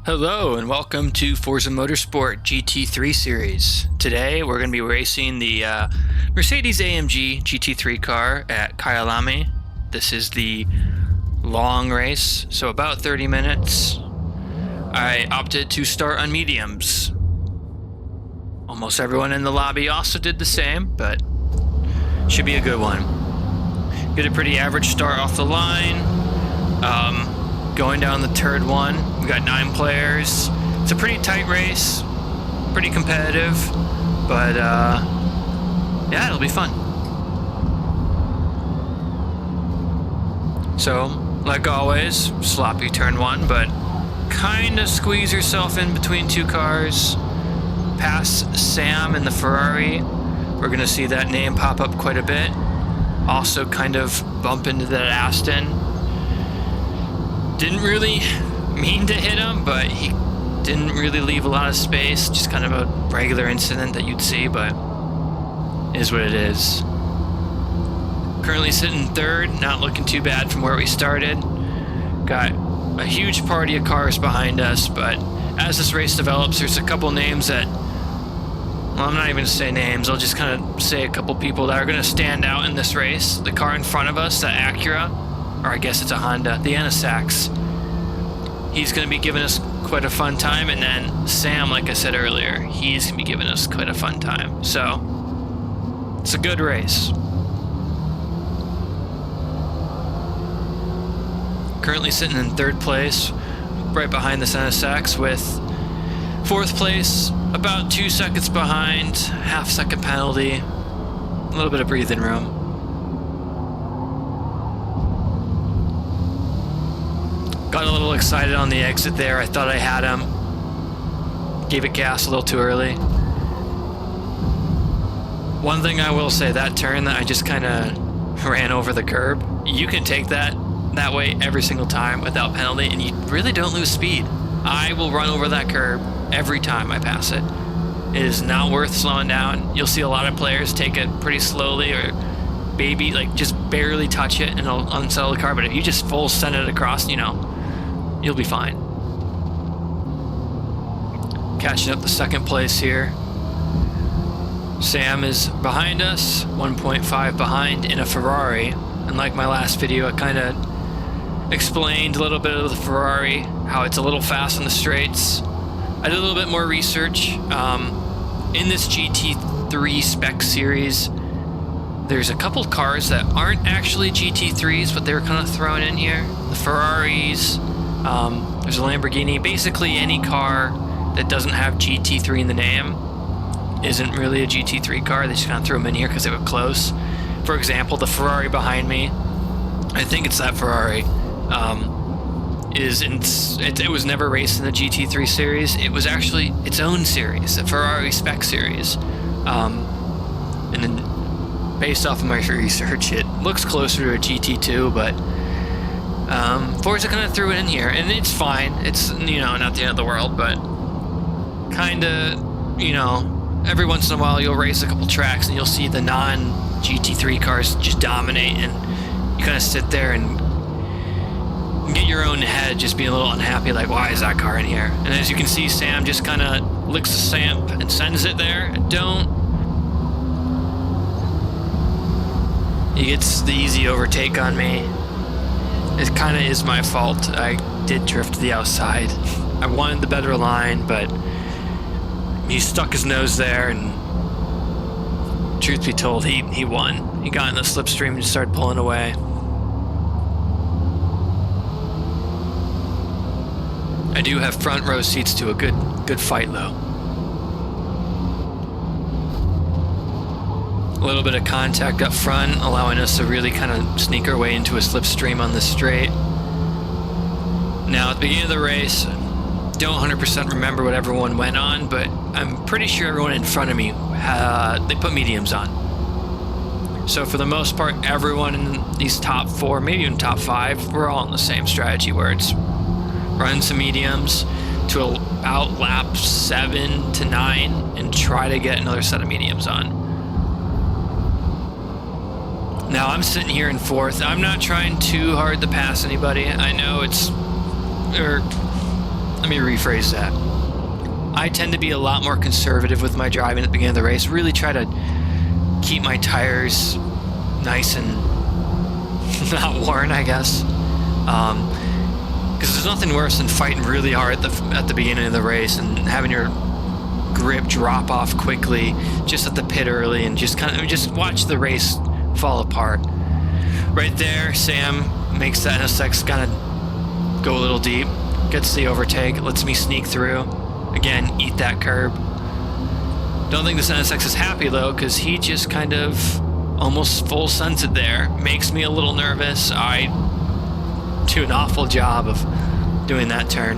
Hello and welcome to Forza Motorsport GT3 series. Today we're going to be racing the Mercedes-AMG GT3 car at Kyalami. This is the long race, so about 30 minutes. I opted to start on mediums. Almost everyone in the lobby also did the same, but should be a good one. Get a pretty average start off the line. Going down the turd one, we got 9 players. It's a pretty tight race, pretty competitive, but yeah, it'll be fun. So, like always, sloppy turn 1, but kind of squeeze yourself in between 2 cars. Pass Sam in the Ferrari. We're going to see that name pop up quite a bit. Also kind of bump into that Aston. Didn't really mean to hit him, but he didn't really leave a lot of space. Just kind of a regular incident that you'd see, but it is what it is. Currently sitting third, not looking too bad from where we started. Got a huge party of cars behind us, but as this race develops, there's a couple names that, well, I'm not even going to say names. I'll just kind of say a couple people that are going to stand out in this race. The car in front of us, the Acura, or I guess it's a Honda, the Enisax. He's going to be giving us quite a fun time, and then Sam, like I said earlier, he's going to be giving us quite a fun time. So, it's a good race. Currently sitting in 3rd place, right behind the Enisax, with 4th place, about 2 seconds behind, half-second penalty, a little bit of breathing room. Got a little excited on the exit there. I thought I had him. Gave it gas a little too early. One thing I will say, that turn that I just kind of ran over the curb, you can take that way every single time without penalty, and you really don't lose speed. I will run over that curb every time I pass it. It is not worth slowing down. You'll see a lot of players take it pretty slowly or maybe like just barely touch it and it'll unsettle the car, but if you just full send it across, you'll be fine. Catching up the 2nd place here. Sam is behind us, 1.5 behind in a Ferrari. And like my last video, I kind of explained a little bit of the Ferrari, how it's a little fast in the straights. I did a little bit more research. In this GT3 Spec series, there's a couple cars that aren't actually GT3s, but they were kind of thrown in here. The Ferraris, there's a Lamborghini. Basically any car that doesn't have GT3 in the name isn't really a GT3 car. They just kind of threw them in here because they were close. For example, the Ferrari behind me, I think it's that Ferrari, it was never raced in the GT3 series. It was actually its own series, the Ferrari Spec series. And then based off of my research, it looks closer to a GT2, but Forza kind of threw it in here, and it's fine. It's, not the end of the world, but kind of, every once in a while you'll race a couple tracks and you'll see the non-GT3 cars just dominate, and you kind of sit there and get your own head just being a little unhappy, like, why is that car in here? And as you can see, Sam just kind of licks the stamp and sends it there. He gets the easy overtake on me. It kind of is my fault. I did drift to the outside. I wanted the better line, but he stuck his nose there, and truth be told, he won. He got in the slipstream and started pulling away. I do have front row seats to a good fight, though. A little bit of contact up front, allowing us to really kind of sneak our way into a slipstream on the straight. Now, at the beginning of the race, don't 100% remember what everyone went on, but I'm pretty sure everyone in front of me, they put mediums on. So for the most part, everyone in these top 4, maybe even top 5, we're all on the same strategy where it's run some mediums to about lap 7 to 9 and try to get another set of mediums on. Now I'm sitting here in 4th. I'm not trying too hard to pass anybody. I know it's let me rephrase that. I tend to be a lot more conservative with my driving at the beginning of the race. Really try to keep my tires nice and not worn, I guess. Because there's nothing worse than fighting really hard at the beginning of the race and having your grip drop off quickly just at the pit early and just watch the race fall apart. Right there, Sam makes that NSX kind of go a little deep, gets the overtake, lets me sneak through. Again, eat that curb. Don't think this NSX is happy though, because he just kind of almost full sends it there. Makes me a little nervous. I do an awful job of doing that turn.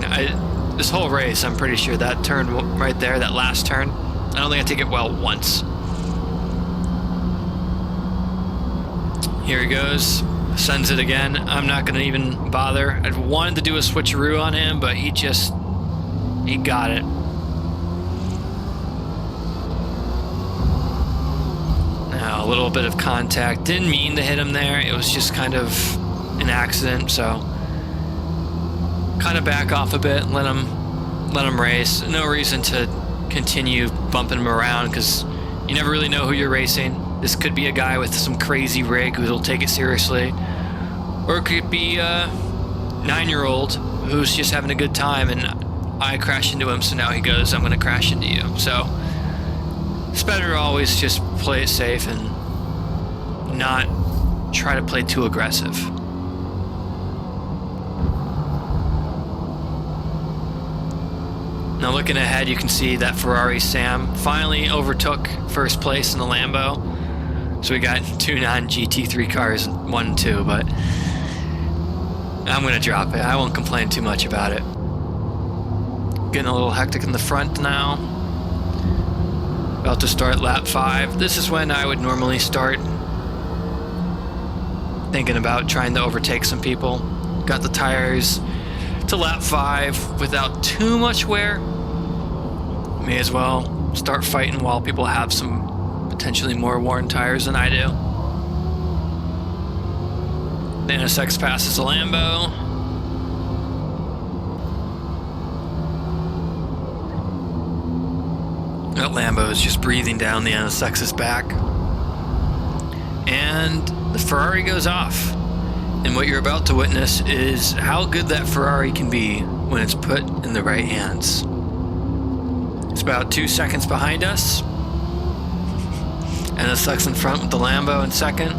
This whole race, I'm pretty sure that turn right there, that last turn, I don't think I take it well once. Here he goes. Sends it again. I'm not going to even bother. I wanted to do a switcheroo on him, but he got it. Now, a little bit of contact. Didn't mean to hit him there. It was just kind of an accident, so kind of back off a bit, let him race. No reason to continue bumping him around because you never really know who you're racing. This could be a guy with some crazy rig who'll take it seriously, or it could be a 9-year-old who's just having a good time and I crash into him, so now he goes, I'm going to crash into you. So it's better to always just play it safe and not try to play too aggressive. Now looking ahead, you can see that Ferrari Sam finally overtook first place in the Lambo. So we got 2 non-GT3 cars, 1 and 2, but I'm going to drop it. I won't complain too much about it. Getting a little hectic in the front now. About to start lap 5. This is when I would normally start thinking about trying to overtake some people. Got the tires to lap 5 without too much wear. May as well start fighting while people have some potentially more worn tires than I do. The NSX passes the Lambo. That Lambo is just breathing down the NSX's back. And the Ferrari goes off. And what you're about to witness is how good that Ferrari can be when it's put in the right hands. It's about 2 seconds behind us. NSX in front with the Lambo in second.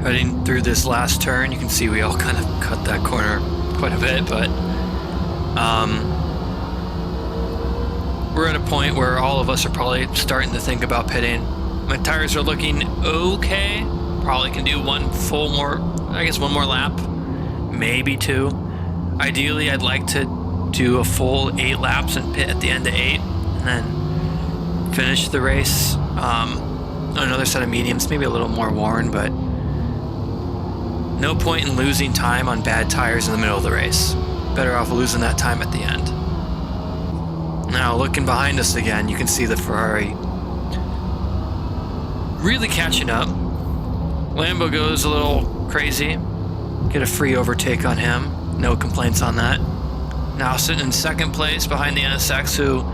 Heading through this last turn, you can see we all kind of cut that corner quite a bit, but we're at a point where all of us are probably starting to think about pitting. My tires are looking okay. Probably can do one more lap, maybe 2. Ideally, I'd like to do a full 8 laps and pit at the end of 8, and then finish the race on another set of mediums, maybe a little more worn, but no point in losing time on bad tires in the middle of the race. Better off losing that time at the end. Now, looking behind us again, you can see the Ferrari really catching up. Lambo goes a little crazy. Get a free overtake on him. No complaints on that. Now sitting in second place behind the NSX, who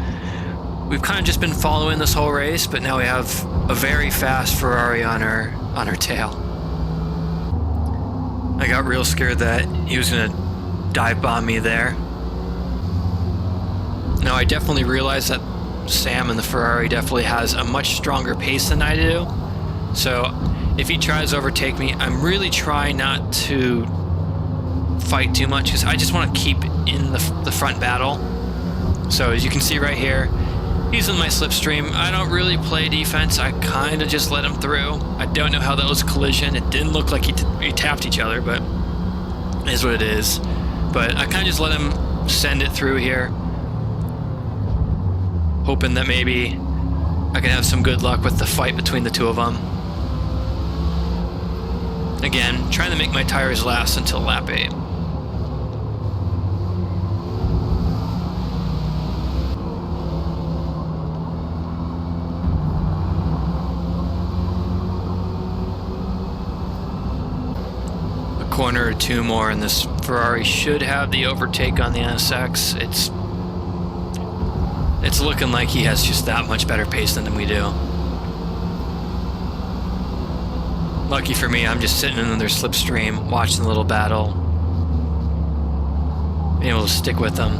we've kind of just been following this whole race, but now we have a very fast Ferrari on her tail. I got real scared that he was going to dive bomb me there. Now I definitely realize that Sam in the Ferrari definitely has a much stronger pace than I do. So if he tries to overtake me, I'm really trying not to fight too much because I just want to keep in the front battle. So as you can see right here, he's in my slipstream. I don't really play defense. I kind of just let him through. I don't know how that was a collision. It didn't look like we tapped each other, but it is what it is. But I kind of just let him send it through here, hoping that maybe I can have some good luck with the fight between the two of them. Again, trying to make my tires last until lap 8. corner or two more, and this Ferrari should have the overtake on the NSX. It's looking like he has just that much better pace than we do. Lucky for me, I'm just sitting in their slipstream, watching the little battle, being able to stick with them.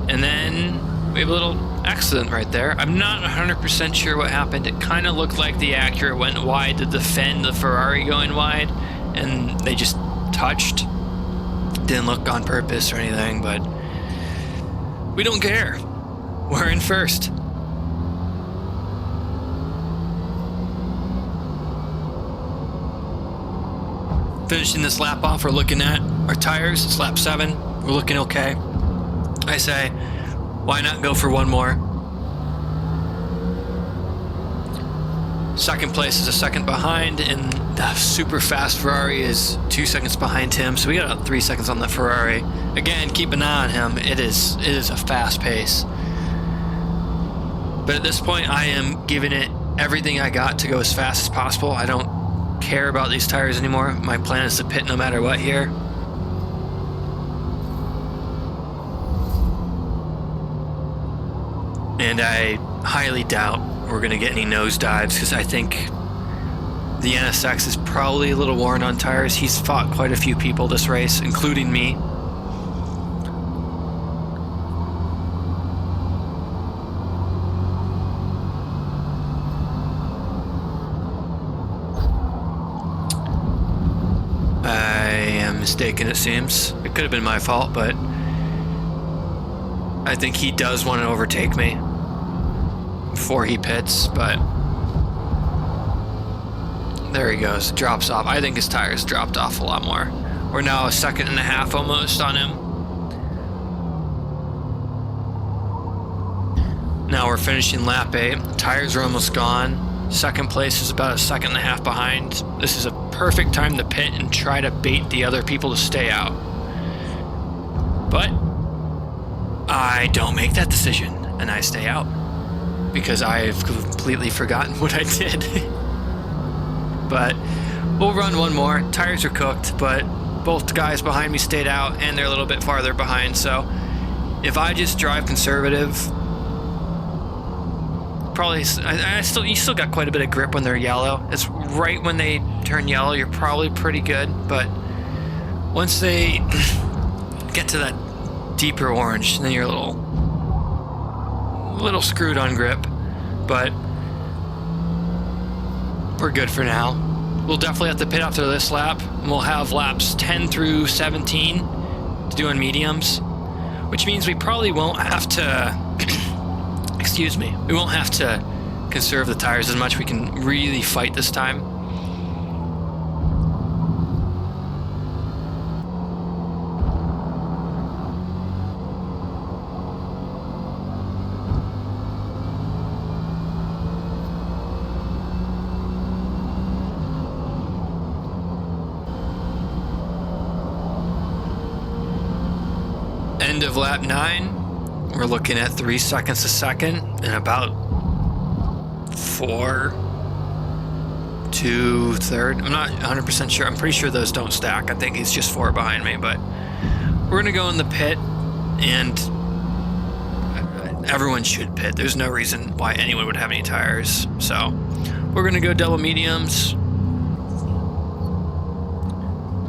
And then we have a little accident right there. I'm not 100% sure what happened. It kind of looked like the Acura went wide to defend the Ferrari going wide, and they just touched. Didn't look on purpose or anything, but we don't care. We're in first. Finishing this lap off, we're looking at our tires. It's lap 7. We're looking okay. I say, why not go for one more? Second place is a second behind, and the super fast Ferrari is 2 seconds behind him, so we got about 3 seconds on the Ferrari. Again, keep an eye on him. It is a fast pace. But at this point, I am giving it everything I got to go as fast as possible. I don't care about these tires anymore. My plan is to pit no matter what here. And I highly doubt we're going to get any nosedives, because I think the NSX is probably a little worn on tires. He's fought quite a few people this race, including me. Mistaken, it seems. It could have been my fault, but I think he does want to overtake me before he pits, but there he goes. Drops off. I think his tires dropped off a lot more. We're now a second and a half almost on him. Now we're finishing lap 8. Tires are almost gone. Second place is about a second and a half behind. This is a perfect time to pit and try to bait the other people to stay out. But I don't make that decision, and I stay out because I've completely forgotten what I did. But we'll run one more. Tires are cooked, but both guys behind me stayed out, and they're a little bit farther behind. So if I just drive conservative, probably you still got quite a bit of grip when they're yellow. It's right when they turn yellow, you're probably pretty good, but once they get to that deeper orange, then you're a little screwed on grip. But we're good for now. We'll definitely have to pit after this lap, and we'll have laps 10 through 17 to do on mediums, which means we probably won't have to excuse me, we won't have to conserve the tires as much. We can really fight this time. End of lap 9. We're looking at 3 seconds a second and about 4 to third. I'm not 100% sure. I'm pretty sure those don't stack. I think he's just 4 behind me, but we're going to go in the pit, and everyone should pit. There's no reason why anyone would have any tires. So we're going to go double mediums.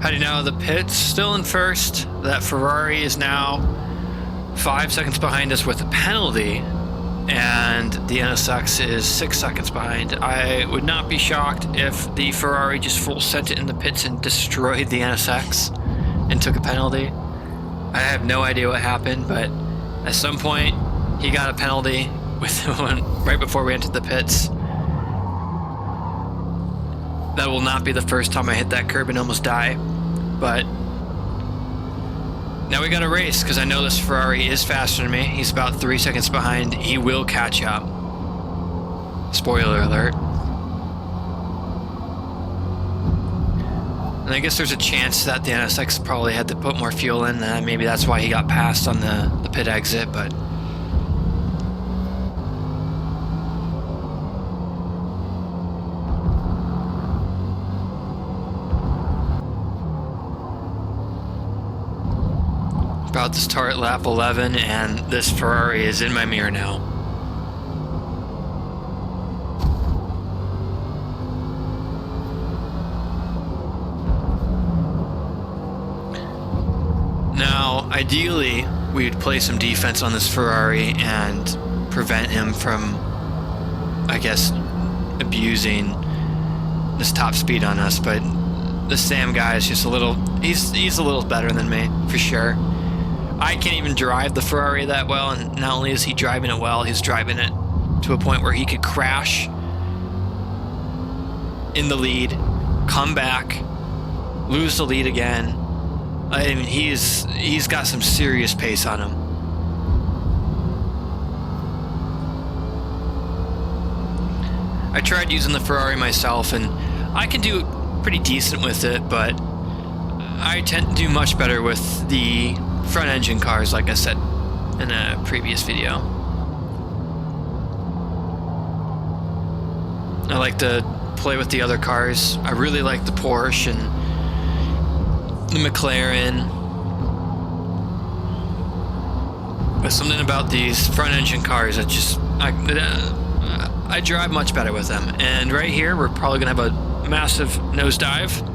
Heading out of the pits, still in first. That Ferrari is now 5 seconds behind us with a penalty, and the NSX is 6 seconds behind. I would not be shocked if the Ferrari just full sent it in the pits and destroyed the NSX and took a penalty. I have no idea what happened, but at some point he got a penalty with one right before we entered the pits. That will not be the first time I hit that curb and almost die, but now we got to race, because I know this Ferrari is faster than me. He's about 3 seconds behind. He will catch up. Spoiler alert. And I guess there's a chance that the NSX probably had to put more fuel in. Maybe that's why he got passed on the pit exit, but about to start lap 11, and this Ferrari is in my mirror now. Now, ideally, we'd play some defense on this Ferrari and prevent him from, I guess, abusing this top speed on us, but the Sam guy is just a little, he's a little better than me, for sure. I can't even drive the Ferrari that well, and not only is he driving it well, he's driving it to a point where he could crash in the lead, come back, lose the lead again. I mean, he's got some serious pace on him. I tried using the Ferrari myself, and I can do pretty decent with it, but I tend to do much better with the front engine cars, like I said in a previous video. I like to play with the other cars. I really like the Porsche and the McLaren. But something about these front engine cars that just I drive much better with them. And right here we're probably gonna have a massive nosedive.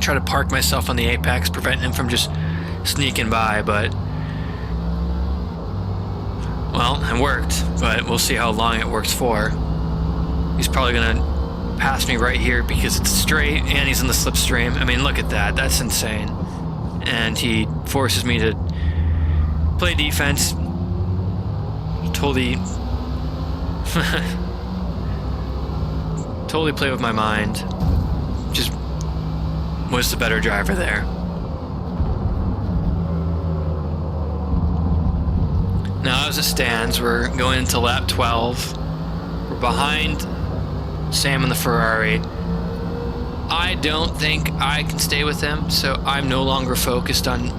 Try to park myself on the apex, prevent him from just sneaking by, but well, it worked, but we'll see how long it works for. He's probably gonna pass me right here because it's straight and he's in the slipstream. I mean, look at that, that's insane. And he forces me to play defense. Totally totally play with my mind. Just was the better driver there. Now as it stands, we're going into lap 12. We're behind Sam in the Ferrari. I don't think I can stay with him, so I'm no longer focused on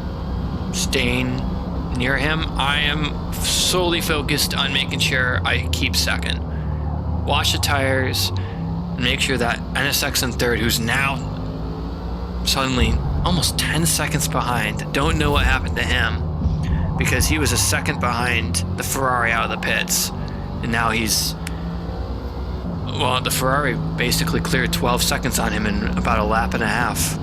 staying near him. I am solely focused on making sure I keep second. Wash the tires and make sure that NSX in third, who's now suddenly almost 10 seconds behind, don't know what happened to him, because he was a second behind the Ferrari out of the pits, and now he's, well, the Ferrari basically cleared 12 seconds on him in about a lap and a half.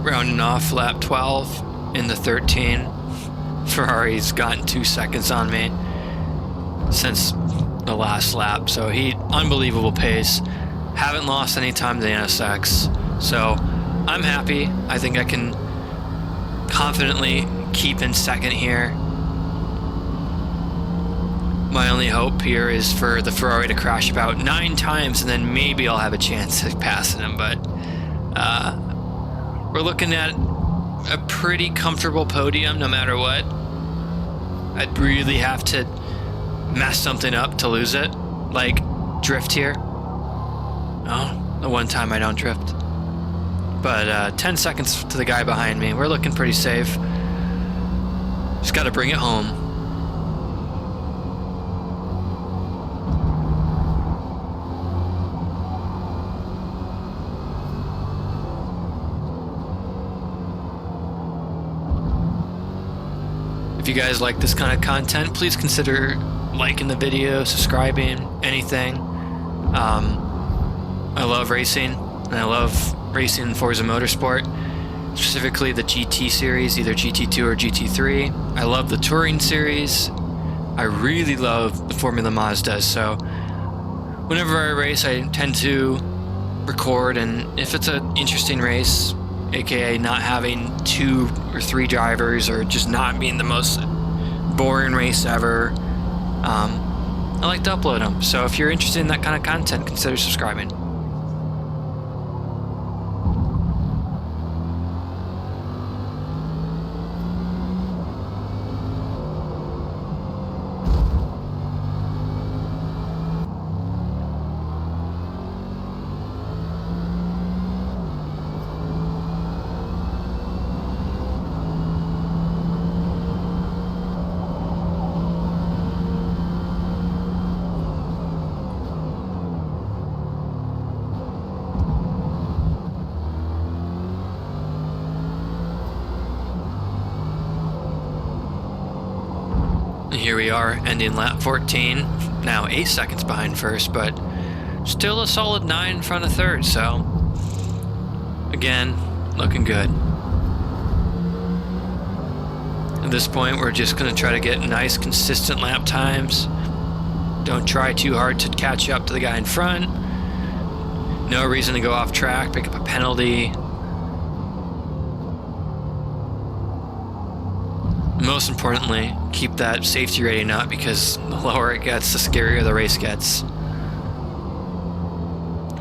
Rounding off lap 12 in the 13. Ferrari's gotten 2 seconds on me since the last lap, so unbelievable pace. Haven't lost any time to the NSX, so I'm happy. I think I can confidently keep in second here. My only hope here is for the Ferrari to crash about 9 times, and then maybe I'll have a chance of passing him, but we're looking at a pretty comfortable podium no matter what. I'd really have to mess something up to lose it, like drift here. Oh, the one time I don't drift. But 10 seconds to the guy behind me. We're looking pretty safe. Just got to bring it home. If you guys like this kind of content, please consider liking the video, subscribing, anything. I love racing, and I love racing in Forza Motorsport. specifically the GT series, either GT2 or GT3. I love the Touring series. I really love the Formula Mazda, so whenever I race, I tend to record, and if it's an interesting race, aka not having 2 or 3 drivers or just not being the most boring race ever, I like to upload them. So if you're interested in that kind of content, consider subscribing. Here we are, ending lap 14. Now 8 seconds behind first, but still a solid 9 in front of third, so again, looking good. At this point, we're just going to try to get nice, consistent lap times. Don't try too hard to catch up to the guy in front. No reason to go off track, pick up a penalty. Most importantly, keep that safety rating up, because the lower it gets, the scarier the race gets.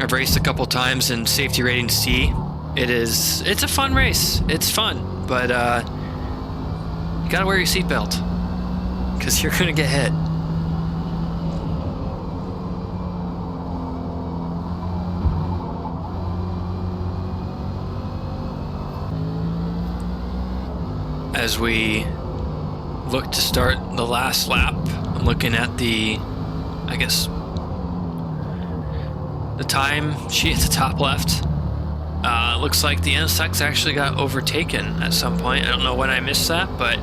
I've raced a couple times in safety rating C. It's a fun race. It's fun, but you gotta wear your seatbelt, because you're gonna get hit. As we look to start the last lap, I'm looking at the time sheet at the top left. Looks like the NSX actually got overtaken at some point. I don't know when I missed that, but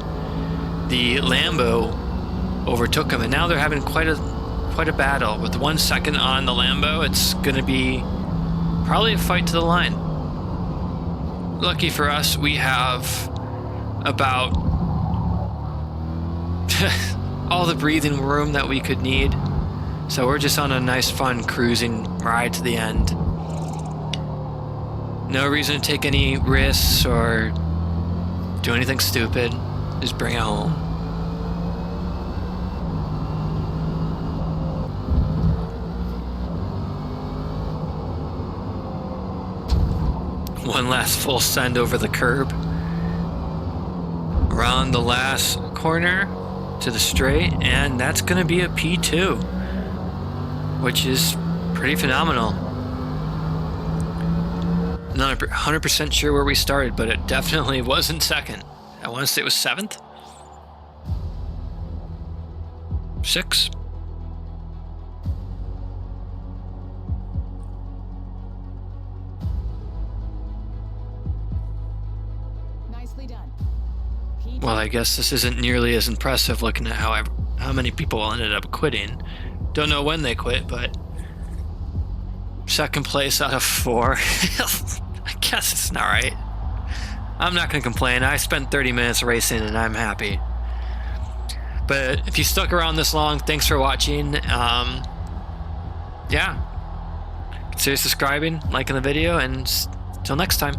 the Lambo overtook him, and now they're having quite a battle. With 1 second on the Lambo, it's going to be probably a fight to the line. Lucky for us, we have about all the breathing room that we could need. So we're just on a nice, fun cruising ride to the end. No reason to take any risks or do anything stupid. Just bring it home. One last full send over the curb. Around the last corner to the straight, and that's going to be a P2, which is pretty phenomenal. Not 100% sure where we started, but it definitely wasn't second. I want to say it was 7th? 6? Nicely done. Well, I guess this isn't nearly as impressive looking at how many people ended up quitting. Don't know when they quit, but second place out of 4. I guess it's not right. I'm not going to complain. I spent 30 minutes racing and I'm happy. But if you stuck around this long, thanks for watching. Yeah. Consider subscribing, liking the video, and till next time.